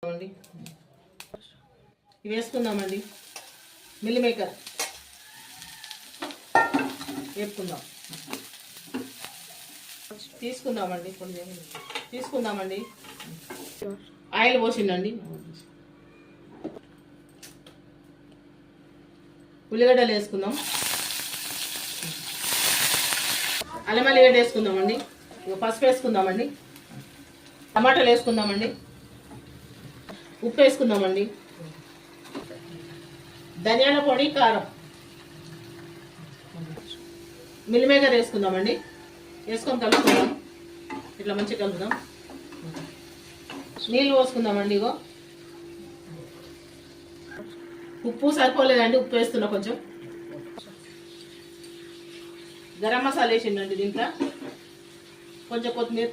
ఇవి వేసుకుందామండి. Meal maker వేపుకుందాం. తీసుకుందామండి. ఆయిల్ పోసిందండి. ఉల్లిగడ్డలు వేసుకుందాం. అల్లం ఎల్లిగడ్డ వేసుకుందామండి. పసుపు వేసుకుందామండి. టమాటాలు వేసుకుందామండి. ఉప్పు వేసుకుందామండి. ధనియాల పొడి, కారం, మిల్ మేకర్ వేసుకుందామండి. వేసుకొని కలుపుకుందాం. ఇట్లా మంచిగా కలుపుదాం. నీళ్ళు పోసుకుందామండి. ఇగో ఉప్పు సరిపోలేదండి, ఉప్పు వేస్తున్నా కొంచెం. గరం మసాలా వేసిందండి. దీంట్లో కొంచెం కొత్తిమీర,